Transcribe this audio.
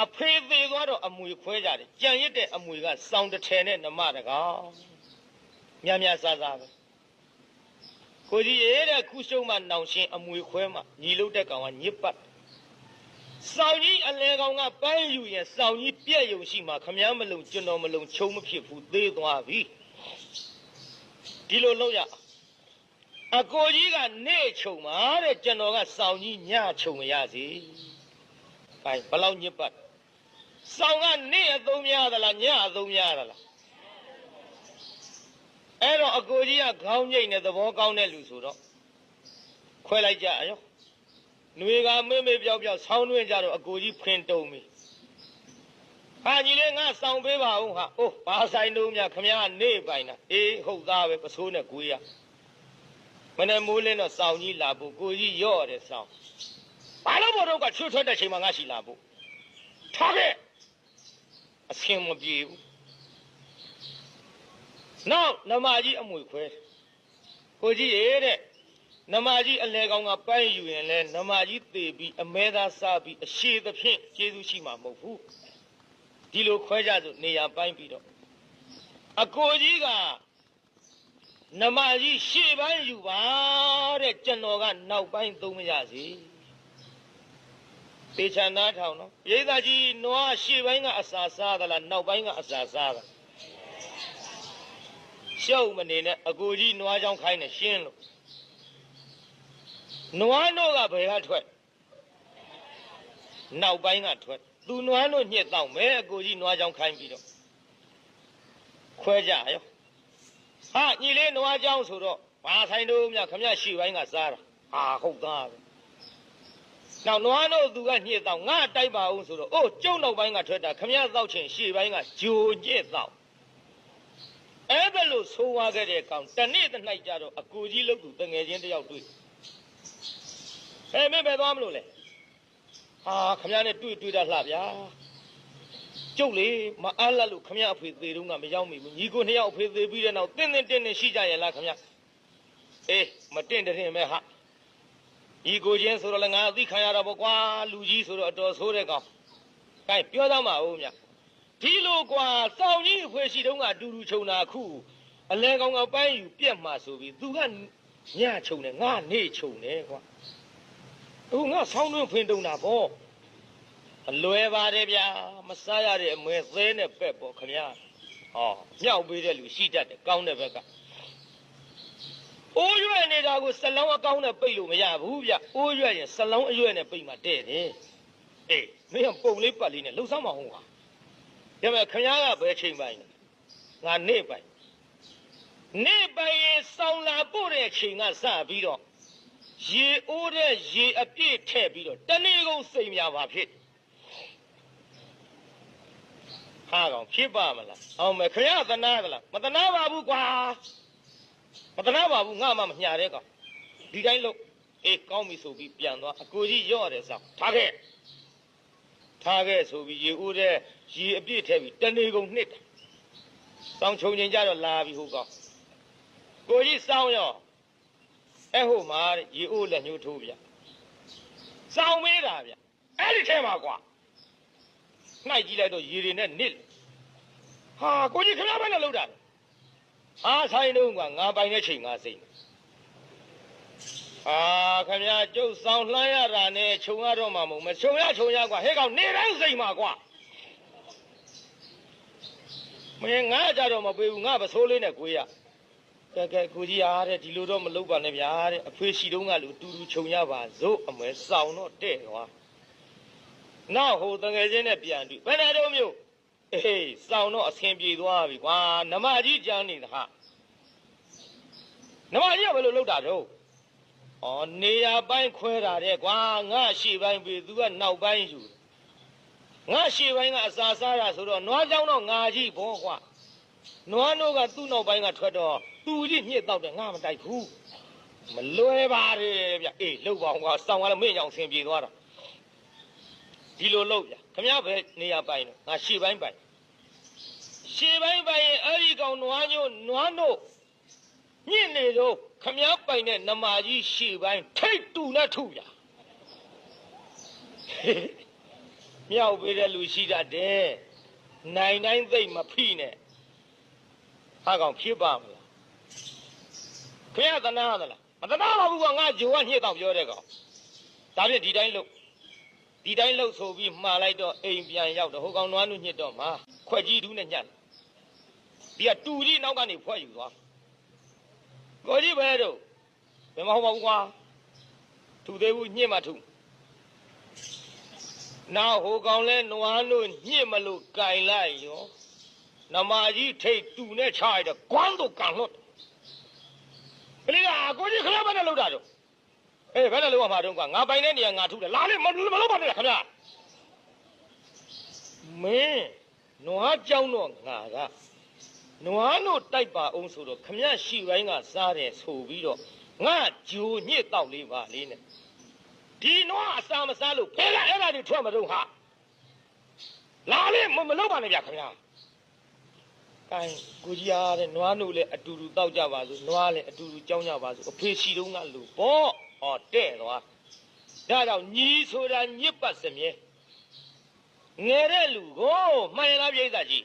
အဖေသေးသွားတော့အမွေခွဲကြတယ်ကြံရစ်တဲ့အမွေကစောင်းတစ်ထည်နဲ့နမတကောင်များများစားစားပဲကိုကြီးရဲ့တဲ့ခုရှုံးမှနောင်ရှင်အမွေခွဲမှညီလို့တဲ့ကောင်ကညစ်ပတ်စောင်းကြီးအလဲကောင်ကပန်းယူရင်စောင်းကြီးပြက်ယုံရှိမှခမည်းမလုံကျွန်တော်မလုံချုံမဖြစ်ဘူးသေးသွားပြီဒီလိုလုပ်ရအကိုကြီးကနေချုံမှာတဲ့ကျွန်တော်ကစောင်းကြီးညချုံမရစီဘယ်ဘလောက်ညစ်ပတ်စောင်းကနေအသုံးများသလားညအသုံးများသလားအဲ့တော့အကိုကြီးကခေါင်းငိမ့်တဲ့သဘောကောင်းတဲ့လူဆိုတော့ခွဲလိုက်ကြရောຫນွေကမေ့မေ့ပြောက်ပြောက်ဆောင်းတွင်းကြတော့အကိုကြီးဖင်တုံပြီဟာကြီးလေးငါစောင်းပေးပါဦးဟာအိုးဘာဆိုင်တုံးမြခမရနေပိုင်တာအေးဟုတ်သားပဲပစိုးနဲ့ကိုရမနဲ့မိုးလင်းတော့စောင်းကြီးလာဖို့ကိုကြီးရော့တယ်စောင်းဘာလို့ဘောတော့ကချွတ်ထွက်တဲ့ချိန်မှာငါရှိလာဖို့ထားခဲ့အဆင်မပြေဘူးနောက်နမကြီးအမွေခွဲကိုကြီးရဲ့တဲ့နမကြီးအလဲကောင်ကပန်းယူရင်လဲနမကြီးသေပြီးအမဲသားစားပြီးအရှိသဖြင့်ကျေးဇူးရှိမှာမဟုတ်ဘူးဒီလိုခွဲကြဆိုနေရာပိုင်းပြီးတော့အကိုကြီးကနမကြီးရှေ့ပိုင်းယူပါတဲ့ကျွန်တော်ကနောက်ပိုင်းသုံးမရစီသေချာနားထောင်နော်ပိဿကြီးနွားရှေ့ပိုင်းကအစာစားသလားနောက်ပိုင်းကအစာစားတာရှုပ်မနေနဲ့အကိုကြီးနွားချောင်းခိုင်းနေရှင်းလို့နွားတို့ကဘယ်ကထွက်နောက်ပိုင်းကထွက်သူနွားတို့ညှစ်တော့မဲအကိုကြီးနွားချောင်းခိုင်းပြီးတော့ခွဲကြရောဟာညီလေးနွားချောင်းဆိုတော့ဘာဆိုင်တို့မြခမရရှေ့ပိုင်းကစားတာဟာဟုတ်သားပဲနောက်နွားတို့သူကညှစ်တော့ငါတိုက်ပါအောင်ဆိုတော့အိုးကျုံနောက်ပိုင်းကထွက်တာခမရသောက်ချင်ရှေ့ပိုင်းကဂျိုညှစ်တော့အဲ့ဒါလို့ဆိုးွားခဲ့တဲ့ကောင်တနေ့တ၌ကြတော့အကိုကြီးလို့သူတငယ်ချင်းတယောက်တွေ့ဟဲ့မင်းပဲသွားမလို့လေဟာခမရနဲ့တွေ့တာလှဗျာကျုပ်လေမအားလက်လို့ခမရအဖေသေးတုန်းကမရောက်မိဘူးညီကိုနှစ်ယောက်အဖေသေးပြီးတဲ့နောက်တင်းရှိကြရဲ့လားခမရအေးမတင်းတဲ့မဲ့ဟာညီကိုချင်းဆိုတော့လည်းငါအသိခံရတာပေါ့ကွာလူကြီးဆိုတော့အတော်ဆိုးတဲ့ကောင်ကဲပြောသားမအောင်မြဒီလိုကွာစောင်းကြီးအဖွေရှိတုန်းကအတူတူခြုံတာအခုအလဲကောင်ကပန်းယူပြက်မှဆိုပြီးသူကညခြုံတယ်ငါနေခြုံတယ်ကွာအခုငါဆောင်းတွင်းဖင်တုံတာပေါ့အလွယ်ပါတယ်ဗျာမစားရတဲ့အမွေသဲနဲ့ပက်ပေါ့ခင်ဗျာဟောမြောက်ပေးတဲ့လူရှိတတ်တယ်ကောင်းတဲ့ဘက်ကအိုးရွက်နေတာကိုစလုံးအကောင်းနဲ့ပိတ်လို့မရဘူးဗျအိုးရွက်ရင်စလုံးအရွက်နဲ့ပိတ်မှတဲ့တယ်အေးမင်းကပုံလေးပတ်လေးနဲ့လှုပ်ဆောင်မဟုတ်ပါဒါပေမဲ့ခင်ဗျားကဘယ်ချိန်ပိုင်းလဲငါနေပိုင်းရင်စောင်းလာပို့တဲ့ချိန်ကစပြီးတော့ရေအိုးတဲ့ရေအပြည့်ထည့်ပြီးတော့တနေ့ကုန်စိမ်များပါဖြစ်ဟာကောင်ဖြစ်ပါမလားအောင်မယ်ခင်ဗျားသနာကလားမသနာပါဘူးကွာမသနာပါဘူးငါမှမညာတဲ့ကောင်ဒီတိုင်းလို့အေးကောင်းပြီဆိုပြီးပြန်သွားအကိုကြီးရော့တယ်ဆောင်ထားခဲ့ဆိုပြီးရေဦးတဲ့ရေအပြည့်ထည့်ပြီးတနေကုန်နှစ်တာစောင်းချုံချင်းကြတော့လာပြီဟုတ်ကောကိုကြီးစောင်းရောအဲ့ဟိုမှာရေဦးလက်ညှိုးထိုးဗျစောင်းမေးတာဗျအဲ့ဒီထဲမှာကွာနှိုက်ကြည့်လိုက်တော့ရေတွေနဲ့နစ်ဟာကိုကြီးခင်ဗျားဘယ်နဲ့လောက်တာလဲအားဆိုင်တော့ကငါပိုင်တဲ့ချိန်ငါစိတ်ခင်ဗျားကျုပ်ဆောင်လှမ်းရတာနဲ့ခြုံရတော့မှမဟုတ်မခြုံရကွာဟဲ့ကောင်နေတိုင်းစိတ်မှာကွာမင်းငါကြတော့မပေးဘူးငါပစိုးလေးနဲ့ကိုရကဲကိုကြီးအားတဲ့ဒီလိုတော့မလုပ်ပါနဲ့ဗျာတဲ့အဖေရှိတုန်းကလူတူခြုံရပါစို့အမဲစောင်းတော့တဲ့ကွာနောက်ဟိုတငယ်ချင်းနဲ့ပြန်တွေ့ဘယ်နဲ့တော့မျိုးအေးစောင်းတော့အဆင်ပြေသွားပြီကွာနမကြီးကြမ်းနေတာဟာနမကြီးကဘယ်လိုလုပ်တာတော့နေရာပိုင်းခွဲတာတဲ့ကွာငါရှေ့ပိုင်းပြီသူကနောက်ပိုင်းယူငါရှေ့ပိုင်းကအစာစားတာဆိုတော့နွားเจ้าတော့ငါကြီးဘောကွာနွားတို့ကသူ့နောက်ပိုင်းကထွက်တော့သူကြီးညှစ်တော့တယ်ငါမတိုက်ဘူးမလွယ်ပါနဲ့ဗျအေးလှုပ်ပါအောင်ကွာစောင်းကလည်းမင်းကြောင့်ဆင်ပြေသွားတာဒီလိုလှုပ်ဗျခမရပဲနေရာပိုင်းတော့ငါရှေ့ပိုင်းပိုင်ရင်အဲ့ဒီကောင်နွားတို့ညှစ်နေတော့ခမည်းပိုင်တဲ့နမကြီးရှေ့ပိုင်းထိတ်တူနဲ့ထုဗျာ မြောက်ပေးတဲ့လူရှိတတ်တယ်နိုင်တိုင်းသိမ့်မဖိနဲ့ဟာကောင်ဖြစ်ပါမလားခင်ဗျာသနာသလားမသနာပါဘူးကငါဂျိုကညှစ်တော့ပြောတဲ့ကောင်ဒါဖြင့်ဒီတိုင်းလို့ဆိုပြီးမှားလိုက်တော့အိမ်ပြန်ရောက်တော့ဟိုကောင်နွားနုညှစ်တော့မှာခွက်ကြီးတူးနဲ့ညှက်ဒီကတူကြီးနောက်ကနေဖွဲ့ယူသွားကိုကြီးပဲတော့ဘယ်မှာဟုတ်ပါဘူးကွာထူသေးဘူးညှစ်မှထူနောက်ဟိုကောင်လဲနွားနုညှစ်မလို့ကင်လိုက်ရောနမကြီးထိတ်တူနဲ့ချရတဲ့ကွမ်းတော့ကန်လို့ကလေးကကိုကြီးခလာမနဲ့လောက်တာတော့အေးဘယ်နဲ့လောက်မှာတော့ကွာငါပိုင်တဲ့နေရာငါထူတယ်လာလေမလောက်ပါနဲ့ခင်ဗျာမင်းနွားကြောင်းတော့ငါကနွားတို့တိုက်ပါအောင်ဆိုတော့ခမရရှိပိုင်းကစားတယ်ဆိုပြီးတော့ငါဂျိုညစ်တော့လေးပါလေးနဲ့ဒီနွားအစာမစားလို့ဖဲကအဲ့ဒါတွေထွက်မတော့ဟာလာလေမလောက်ပါနဲ့ဗျခင်ဗျာကိုင်းကိုကြီးအားတဲ့နွားတို့လည်းအတူတူတောက်ကြပါစို့နွားလည်းအတူတူကြောင်းကြပါစို့အဖေရှိတုံးကလူပေါ့ဟောတဲ့သွားဒါကြောင့်ညီဆိုတာညစ်ပတ်စမြဲငယ်တဲ့လူကိုမှန်ရလားပြိဿကြီး